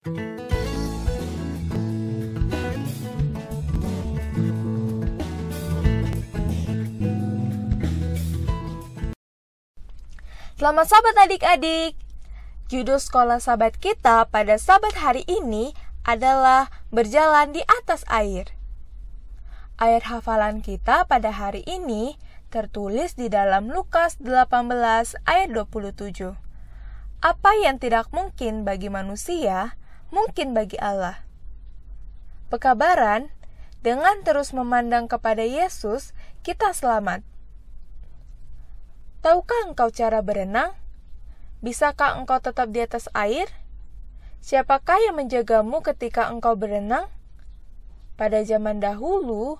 Selamat sahabat adik-adik. Judul sekolah sahabat kita pada sahabat hari ini adalah berjalan di atas air. Ayat hafalan kita pada hari ini tertulis di dalam Lukas 18 ayat 27. Apa yang tidak mungkin bagi manusia, mungkin bagi Allah. Pekabaran, dengan terus memandang kepada Yesus, kita selamat. Tahukah engkau cara berenang? Bisakah engkau tetap di atas air? Siapakah yang menjagamu ketika engkau berenang? Pada zaman dahulu,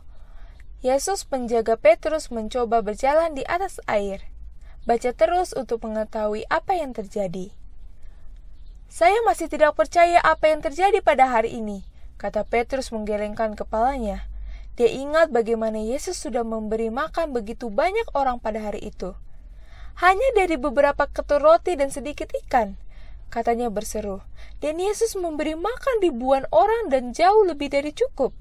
Yesus menjaga Petrus mencoba berjalan di atas air. Baca terus untuk mengetahui apa yang terjadi. Saya masih tidak percaya apa yang terjadi pada hari ini, kata Petrus menggelengkan kepalanya. Dia ingat bagaimana Yesus sudah memberi makan begitu banyak orang pada hari itu. Hanya dari beberapa ketur roti dan sedikit ikan, katanya berseru. Dan Yesus memberi makan ribuan orang dan jauh lebih dari cukup.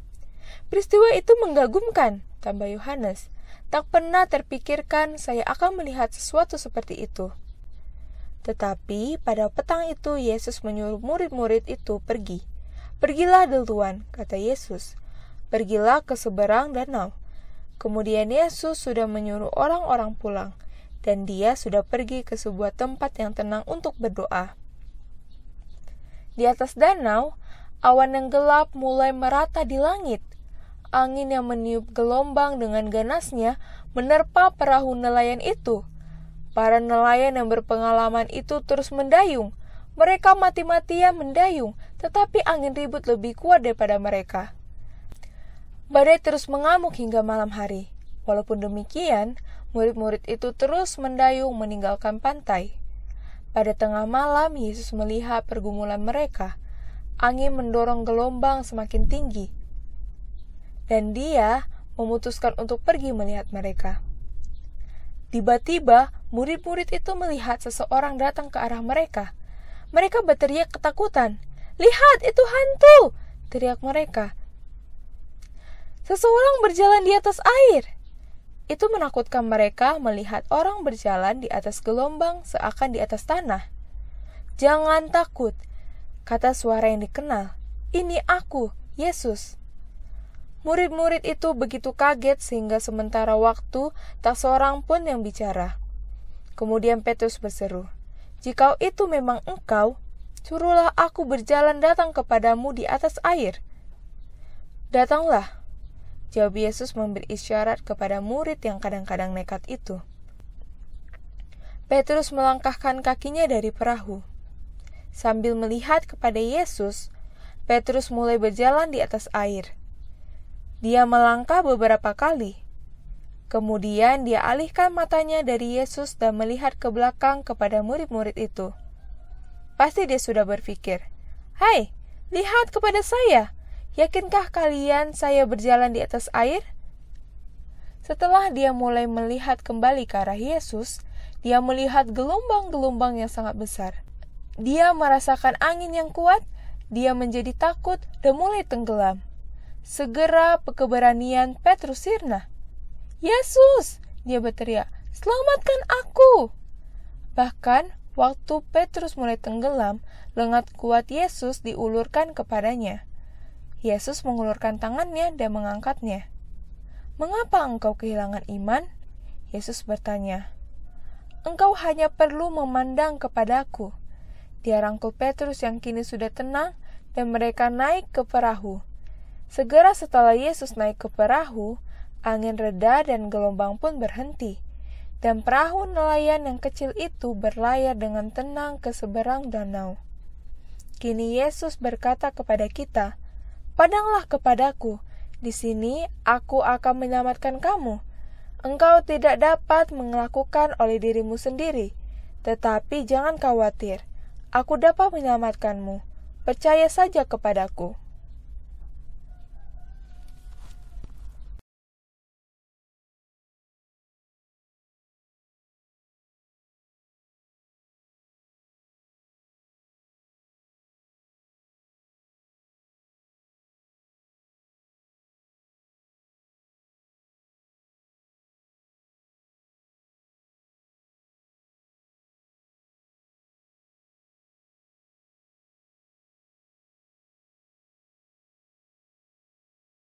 Peristiwa itu mengagumkan, tambah Yohanes. Tak pernah terpikirkan saya akan melihat sesuatu seperti itu. Tetapi pada petang itu Yesus menyuruh murid-murid itu pergi. Pergilah duluan, kata Yesus. Pergilah ke seberang danau. Kemudian Yesus sudah menyuruh orang-orang pulang. Dan dia sudah pergi ke sebuah tempat yang tenang untuk berdoa. Di atas danau, awan yang gelap mulai merata di langit. Angin yang meniup gelombang dengan ganasnya menerpa perahu nelayan itu. Para nelayan yang berpengalaman itu terus mendayung. Mereka mati-matian mendayung, tetapi angin ribut lebih kuat daripada mereka. Badai terus mengamuk hingga malam hari. Walaupun demikian, murid-murid itu terus mendayung meninggalkan pantai. Pada tengah malam, Yesus melihat pergumulan mereka. Angin mendorong gelombang semakin tinggi. Dan dia memutuskan untuk pergi melihat mereka. Tiba-tiba, murid-murid itu melihat seseorang datang ke arah mereka. Mereka berteriak ketakutan. "Lihat, itu hantu!" teriak mereka. "Seseorang berjalan di atas air." Itu menakutkan mereka melihat orang berjalan di atas gelombang seakan di atas tanah. "Jangan takut," kata suara yang dikenal. "Ini aku, Yesus." Murid-murid itu begitu kaget sehingga sementara waktu tak seorang pun yang bicara. Kemudian Petrus berseru, "Jika itu memang engkau, suruhlah aku berjalan datang kepadamu di atas air." "Datanglah," jawab Yesus memberi isyarat kepada murid yang kadang-kadang nekat itu. Petrus melangkahkan kakinya dari perahu. Sambil melihat kepada Yesus, Petrus mulai berjalan di atas air. Dia melangkah beberapa kali. Kemudian dia alihkan matanya dari Yesus dan melihat ke belakang kepada murid-murid itu. Pasti dia sudah berpikir, "Hai, lihat kepada saya. Yakinkah kalian saya berjalan di atas air?" Setelah dia mulai melihat kembali ke arah Yesus, dia melihat gelombang-gelombang yang sangat besar. Dia merasakan angin yang kuat, dia menjadi takut dan mulai tenggelam. Segera keberanian Petrus sirna. "Yesus!" dia berteriak, "Selamatkan aku!" Bahkan, waktu Petrus mulai tenggelam, lengan kuat Yesus diulurkan kepadanya. Yesus mengulurkan tangannya dan mengangkatnya. "Mengapa engkau kehilangan iman?" Yesus bertanya. "Engkau hanya perlu memandang kepadaku." Dia rangkul Petrus yang kini sudah tenang dan mereka naik ke perahu. Segera setelah Yesus naik ke perahu, angin reda dan gelombang pun berhenti. Dan perahu nelayan yang kecil itu berlayar dengan tenang ke seberang danau. Kini Yesus berkata kepada kita, "Pandanglah kepadaku, di sini aku akan menyelamatkan kamu. Engkau tidak dapat melakukan oleh dirimu sendiri, tetapi jangan khawatir, aku dapat menyelamatkanmu. Percaya saja kepadaku."